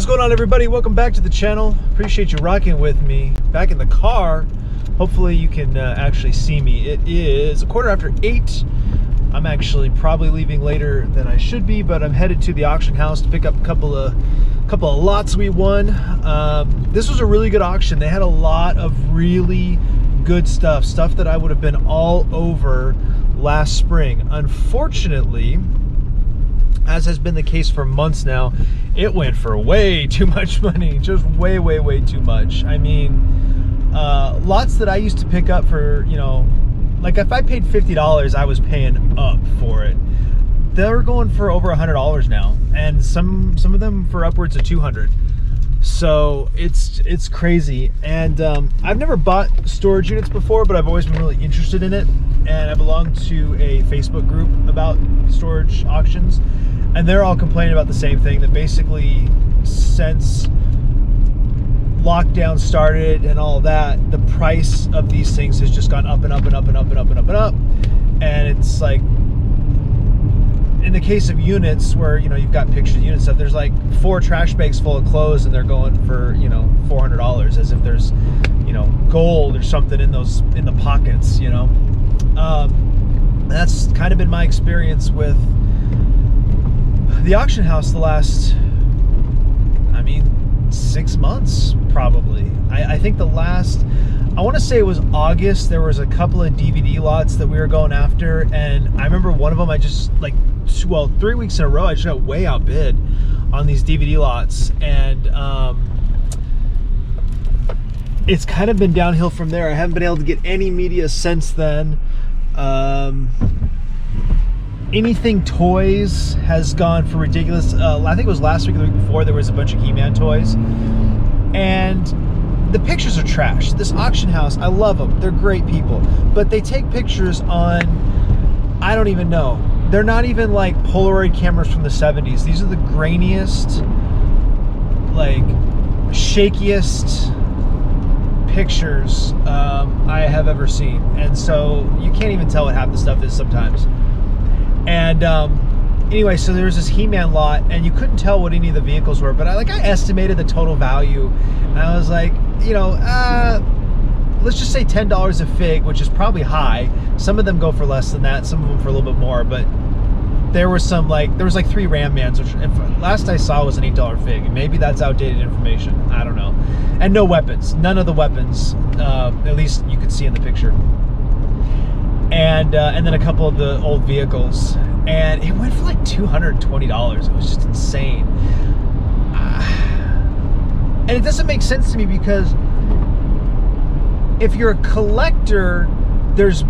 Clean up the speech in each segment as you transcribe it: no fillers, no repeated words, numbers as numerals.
What's going on, everybody? Welcome back to the channel. Appreciate you rocking with me. Back in the car. Hopefully you can actually see me. It is 8:15. I'm actually probably leaving later than I should be, but I'm headed to the auction house to pick up a couple of lots we won. This was a really good auction. They had a lot of really good stuff that I would have been all over last spring. Unfortunately, as has been the case for months now, it went for way too much money. Just way too much. I mean, lots that I used to pick up for, you know, like if I paid $50, I was paying up for it. They're going for over $100 now, and some of them for upwards of $200. So it's crazy. And I've never bought storage units before, but I've always been really interested in it. And I belong to a Facebook group about storage auctions, and they're all complaining about the same thing, that basically since lockdown started and all that, the price of these things has just gone up and up and up and up and up and up and up. And it's like, in the case of units where, you know, you've got pictures of unit stuff, there's like 4 trash bags full of clothes and they're going for, you know, $400, as if there's, you know, gold or something in the pockets, you know. That's kind of been my experience with the auction house the last, I mean, 6 months probably. I think the last, I want to say it was August, there was a couple of DVD lots that we were going after, and I remember one of them, I just like, well, 3 weeks in a row, I just got way outbid on these DVD lots, and it's kind of been downhill from there. I haven't been able to get any media since then. Anything toys has gone for ridiculous. I think it was last week or the week before, there was a bunch of He-Man toys, and the pictures are trash. This auction house, I love them. They're great people, but they take pictures on, I don't even know. They're not even like Polaroid cameras from the 70s. These are the grainiest, like shakiest pictures I have ever seen. And so you can't even tell what half the stuff is sometimes. And anyway, so there was this He-Man lot, and you couldn't tell what any of the vehicles were, but I estimated the total value, and I was like, you know, let's just say $10 a fig, which is probably high. Some of them go for less than that, some of them for a little bit more, but there was some, like, there was like 3 Ram Mans, which last I saw was an $8 fig. Maybe that's outdated information, I don't know. And no weapons, none of the weapons, at least you could see in the picture. And then a couple of the old vehicles, and it went for like $220. It was just insane. And it doesn't make sense to me, because if you're a collector, there's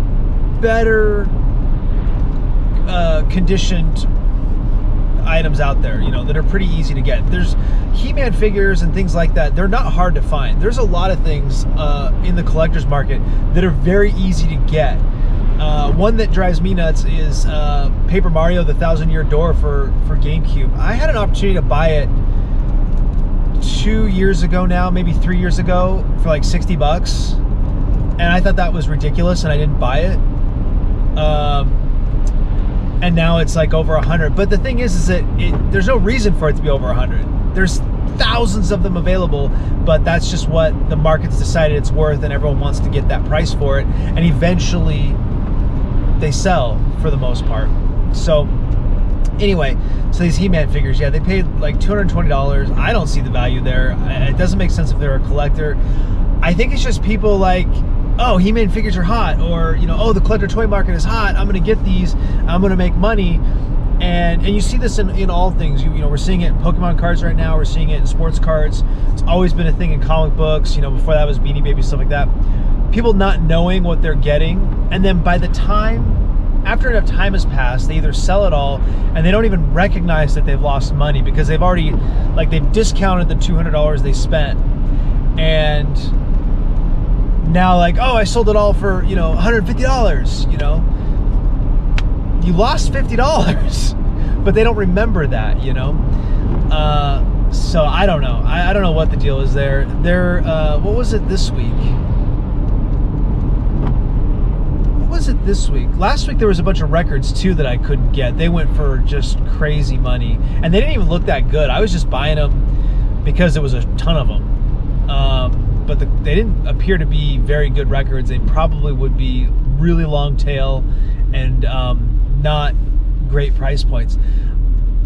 better conditioned items out there, you know, that are pretty easy to get. There's He-Man figures and things like that. They're not hard to find. There's a lot of things in the collector's market that are very easy to get. One that drives me nuts is Paper Mario: The 1,000-Year Door for GameCube. I had an opportunity to buy it 2 years ago now, maybe 3 years ago, for like $60, and I thought that was ridiculous, and I didn't buy it. And now it's like over 100. But the thing is that there's no reason for it to be over 100. There's thousands of them available, but that's just what the market's decided it's worth, and everyone wants to get that price for it, and eventually they sell for the most part. So anyway, so these He-Man figures, yeah, they paid like $220. I don't see the value there. It doesn't make sense if they're a collector. I think it's just people like, oh, He-Man figures are hot, or, you know, oh, the collector toy market is hot, I'm gonna get these, I'm gonna make money. And you see this in all things. You know, we're seeing it in Pokemon cards right now, we're seeing it in sports cards. It's always been a thing in comic books, you know, before that was Beanie Babies, stuff like that. People not knowing what they're getting, and then by the time, after enough time has passed, they either sell it all, and they don't even recognize that they've lost money, because they've already, like, they've discounted the $200 they spent, and now, like, oh, I sold it all for, you know, $150, you know. You lost $50, but they don't remember that, you know. So I don't know. I don't know what the deal is there. What was it this week? was it this week? Last week there was a bunch of records too that I couldn't get. They went for just crazy money, and they didn't even look that good. I was just buying them because it was a ton of them. But they didn't appear to be very good records. They probably would be really long tail and not great price points.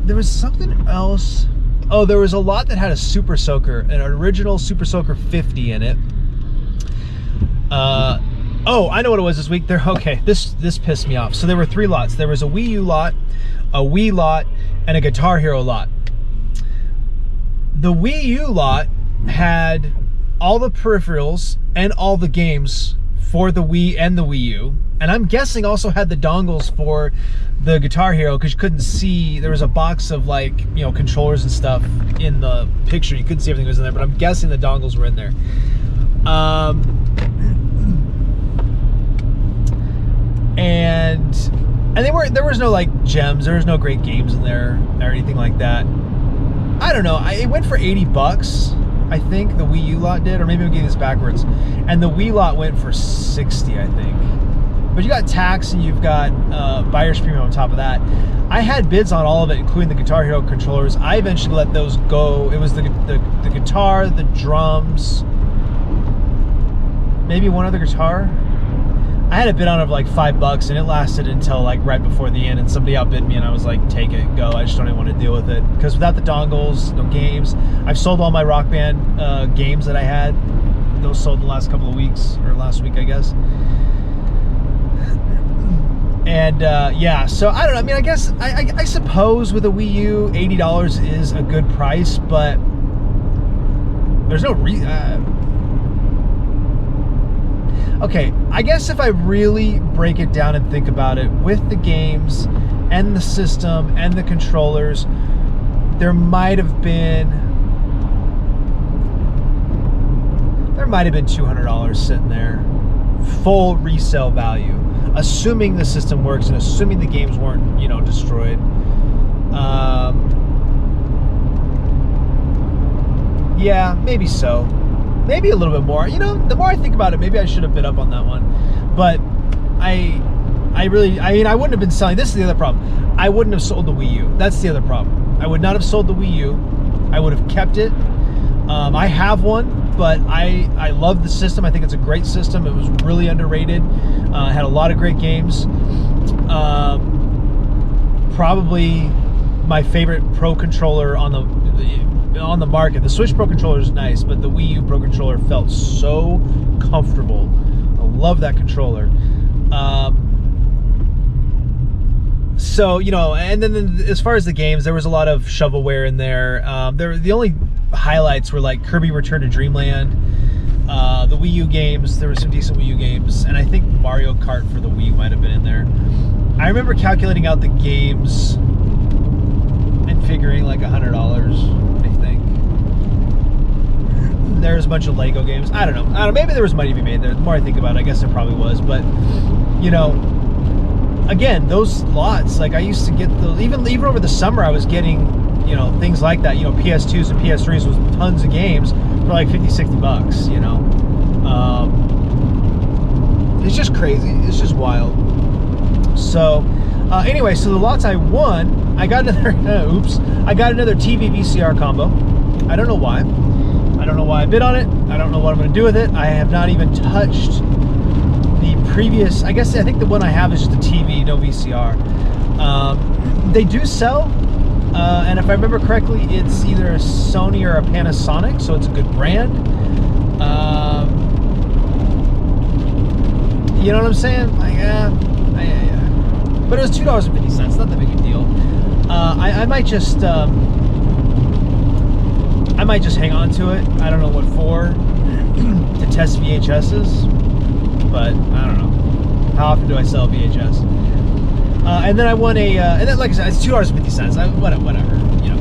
There was something else. Oh, there was a lot that had a Super Soaker, an original Super Soaker 50 in it. Oh, I know what it was this week. Okay, this pissed me off. So there were 3 lots. There was a Wii U lot, a Wii lot, and a Guitar Hero lot. The Wii U lot had all the peripherals and all the games for the Wii and the Wii U, and I'm guessing also had the dongles for the Guitar Hero, because you couldn't see. There was a box of, like, you know, controllers and stuff in the picture. You couldn't see everything that was in there, but I'm guessing the dongles were in there. And there was no, like, gems. There was no great games in there or anything like that. I don't know. It went for $80, I think. The Wii U lot did, or maybe I'm getting this backwards. And the Wii lot went for $60, I think. But you got tax and you've got buyer's premium on top of that. I had bids on all of it, including the Guitar Hero controllers. I eventually let those go. It was the guitar, the drums, maybe one other guitar. I had a bid on it of like $5, and it lasted until like right before the end, and somebody outbid me, and I was like, take it, go. I just don't even want to deal with it, because without the dongles, no games. I've sold all my Rock Band games that I had. Those sold in the last couple of weeks, or last week, I guess. And yeah, so I don't know. I mean, I guess I suppose with a Wii U, $80 is a good price, but there's no okay, I guess if I really break it down and think about it, with the games and the system and the controllers, there might have been $200 sitting there, full resale value, assuming the system works and assuming the games weren't, you know, destroyed. Yeah, maybe so. Maybe a little bit more. You know, the more I think about it, maybe I should have bid up on that one. But I mean, I wouldn't have been selling. This is the other problem. I wouldn't have sold the Wii U. That's the other problem. I would not have sold the Wii U. I would have kept it. I have one, but I love the system. I think it's a great system. It was really underrated. Had a lot of great games. Probably my favorite Pro controller on the market. The Switch Pro controller is nice, but the Wii U Pro controller felt so comfortable. I love that controller. So, you know, and then as far as the games, there was a lot of shovelware in there. The only highlights were like Kirby Return to Dreamland, the Wii U games. There were some decent Wii U games, and I think Mario Kart for the Wii might have been in there. I remember calculating out the games and figuring like $100, I think. There's a bunch of Lego games. I don't know. Maybe there was money to be made there. The more I think about it, I guess there probably was. But, you know, again, those lots, like I used to get those, even over the summer, I was getting, you know, things like that, you know, PS2s and PS3s with tons of games for like $50-$60, you know. It's just crazy. It's just wild. So, anyway, so the lots I won, I got another, I got another TV VCR combo. I don't know why. I don't know why I bid on it. I don't know what I'm going to do with it. I have not even touched the previous, I think the one I have is just a TV, no VCR. They do sell, and if I remember correctly, it's either a Sony or a Panasonic, so it's a good brand. You know what I'm saying? Like, but it was $2.50, not that big a deal. I might just hang on to it. I don't know what for, to test VHSs, but I don't know. How often do I sell VHS? And then I won a, and then like I said, it's $2.50. Whatever, you know.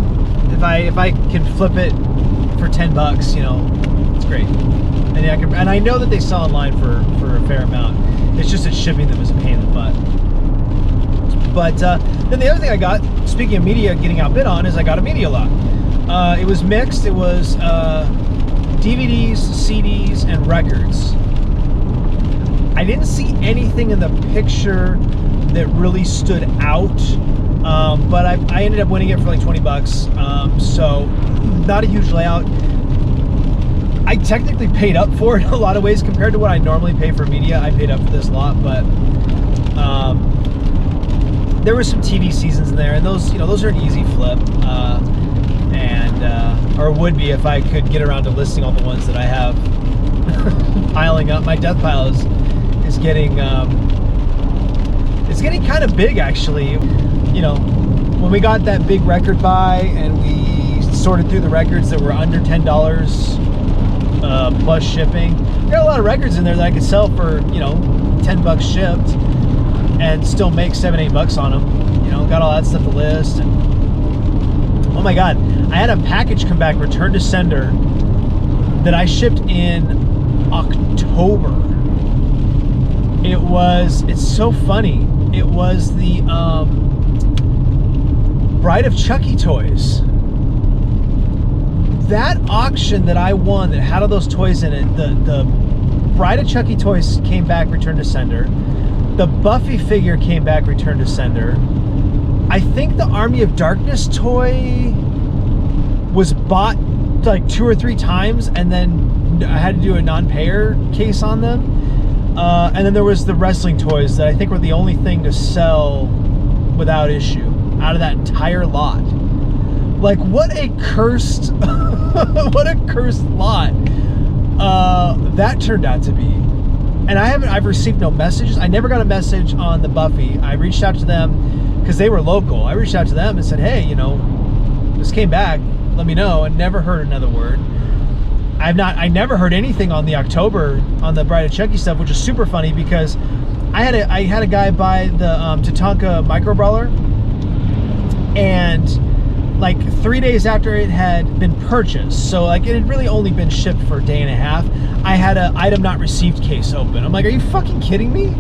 If I can flip it for $10, you know, it's great. And I know that they sell online for a fair amount. It's just that shipping them is a pain in the butt. But then the other thing I got, speaking of media getting outbid on, is I got a media lot. It was mixed. It was DVDs, CDs, and records. I didn't see anything in the picture that really stood out, but I ended up winning it for like $20. So not a huge layout. I technically paid up for it in a lot of ways compared to what I normally pay for media. I paid up for this lot, but there were some TV seasons in there, and those, those are an easy flip, or would be if I could get around to listing all the ones that I have piling up. My death pile is getting it's getting kind of big, actually. When we got that big record buy and we sorted through the records that were under $10 plus shipping, there are a lot of records in there that I could sell for $10 shipped and still make $7-8 on them. Got all that stuff to list. And oh my god, I had a package come back, return to sender, that I shipped in October. It's so funny. It was the Bride of Chucky toys. That auction that I won that had all those toys in it, the Bride of Chucky toys came back, returned to sender. The Buffy figure came back, returned to sender. I think the Army of Darkness toy was bought like 2 or 3 times, and then I had to do a non-payer case on them. And then there was the wrestling toys that I think were the only thing to sell without issue out of that entire lot. Like, what a cursed what a cursed lot that turned out to be. And I've received no messages. I never got a message on the Buffy. I reached out to them because they were local. I reached out to them and said, hey, this came back, let me know, and never heard another word. I never heard anything on the October, on the Bride of Chucky stuff, which is super funny because I had a guy buy the Tatanka Micro Brawler, and like 3 days after it had been purchased, so like it had really only been shipped for a day and a half, I had an item not received case open. I'm like, are you fucking kidding me?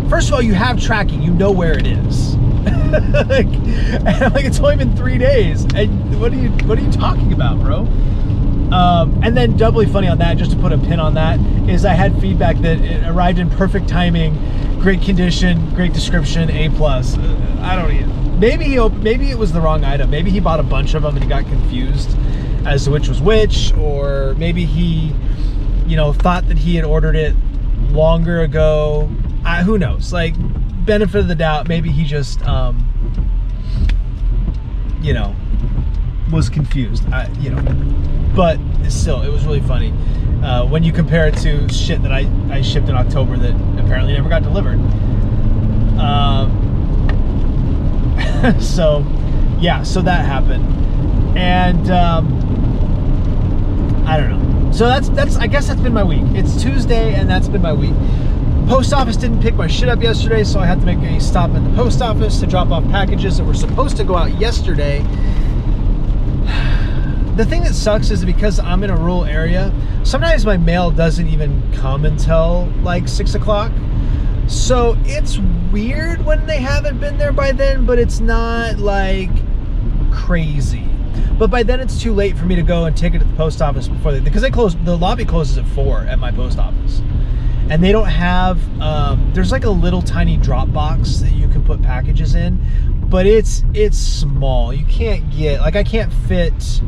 First of all, you have tracking, you know where it is. And I'm like, it's only been 3 days, and what are you talking about, bro? And then doubly funny on that, just to put a pin on that, is I had feedback that it arrived in perfect timing, great condition, great description, A+. I don't even. Maybe it was the wrong item. Maybe he bought a bunch of them and he got confused as to which was which, or maybe he, thought that he had ordered it longer ago. Who knows? Like, benefit of the doubt. Maybe he just, was confused. But still, it was really funny when you compare it to shit that I shipped in October that apparently never got delivered. So that happened, and I don't know. So that's I guess that's been my week. It's Tuesday, and that's been my week. Post office didn't pick my shit up yesterday, so I had to make a stop at the post office to drop off packages that were supposed to go out yesterday. The thing that sucks is because I'm in a rural area, sometimes my mail doesn't even come until like 6 o'clock. So it's weird when they haven't been there by then, but it's not like crazy. But by then it's too late for me to go and take it to the post office because the lobby closes at 4 at my post office. And they don't have, there's like a little tiny drop box that you can put packages in, but it's small. You can't get, like, I can't fit,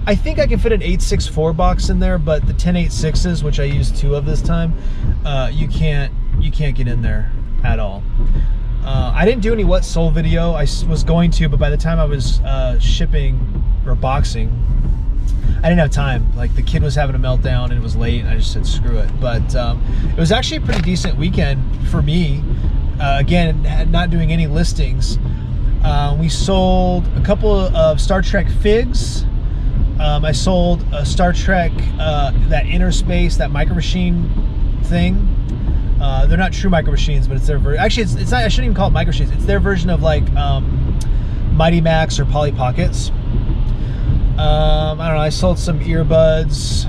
I think I can fit an 864 box in there, but the 1086s, which I used 2 of this time, you can't get in there at all. I didn't do any what sold video. I was going to, but by the time I was shipping or boxing, I didn't have time. Like, the kid was having a meltdown and it was late, and I just said screw it. But it was actually a pretty decent weekend for me. Again, not doing any listings. We sold a couple of Star Trek figs. I sold a Star Trek, that inner space, that micro machine thing. They're not true micro machines, but it's their version. Actually, it's not. I shouldn't even call it micro machines. It's their version of like Mighty Max or Polly Pockets. I don't know. I sold some earbuds.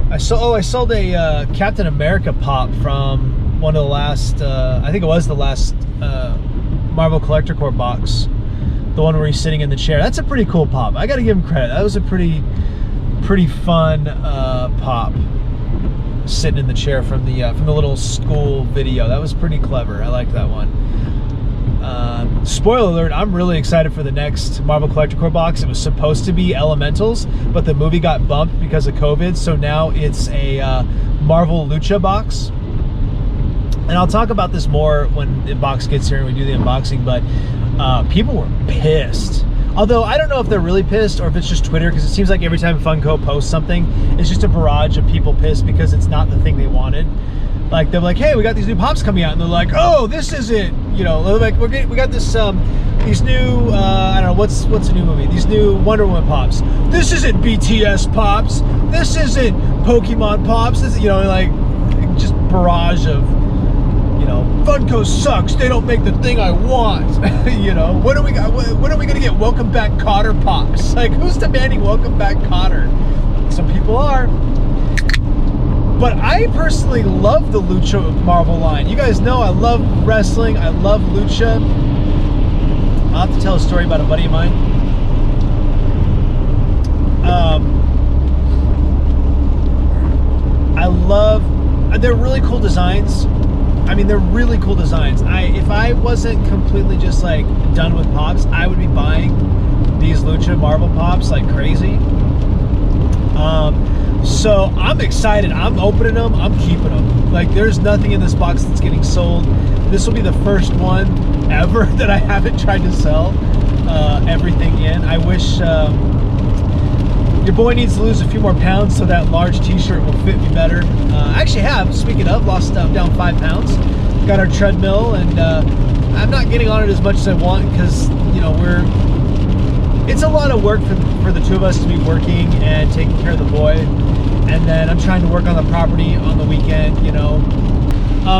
I sold a Captain America pop from one of the last. I think it was the last Marvel Collector Corps box. The one where he's sitting in the chair. That's a pretty cool pop. I got to give him credit. That was a pretty fun pop. Sitting in the chair from the little school video. That was pretty clever. I liked that one. Spoiler alert, I'm really excited for the next Marvel Collector Corps box. It was supposed to be Elementals, but the movie got bumped because of COVID, so now it's a Marvel Lucha box. And I'll talk about this more when the box gets here and we do the unboxing, but people were pissed. Although I don't know if they're really pissed or if it's just Twitter, because it seems like every time Funko posts something, it's just a barrage of people pissed because it's not the thing they wanted. Like, they're like, hey, we got these new pops coming out, and they're like, oh, this isn't, you know, they're like, we got this, these new, I don't know, what's a new movie? These new Wonder Woman pops. This isn't BTS pops. This isn't Pokemon pops. This is, you know, like, just barrage of, you know, Funko sucks. They don't make the thing I want. You know, when are we gonna get Welcome Back Cotter pops? Like, who's demanding Welcome Back Cotter? Some people are. But I personally love the Lucha Marvel line. You guys know I love wrestling. I love Lucha. I'll have to tell a story about a buddy of mine. I love, they're really cool designs. I mean, they're really cool designs. If I wasn't completely just like done with pops, I would be buying these Lucha Marvel pops like crazy. So I'm excited. I'm opening them. I'm keeping them. Like, there's nothing in this box that's getting sold. This will be the first one ever that I haven't tried to sell everything in. I wish your boy needs to lose a few more pounds so that large t-shirt will fit me better. I actually have, speaking of, lost down 5 pounds. Got our treadmill, and I'm not getting on it as much as I want because, you know, it's a lot of work for the two of us to be working and taking care of the boy. And then I'm trying to work on the property on the weekend, you know.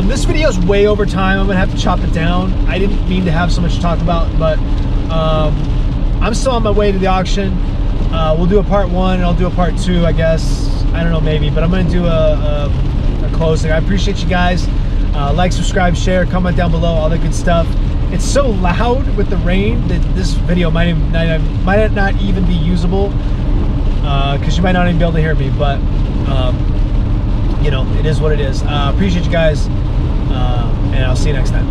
This video is way over time. I'm gonna have to chop it down. I didn't mean to have so much to talk about, but I'm still on my way to the auction. We'll do a part 1 and I'll do a part 2, I guess. I don't know, maybe, but I'm gonna do a closing. I appreciate you guys. Like, subscribe, share, comment down below, all that good stuff. It's so loud with the rain that this video might not even be usable, because you might not even be able to hear me, but you know, it is what it is. Appreciate you guys, and I'll see you next time.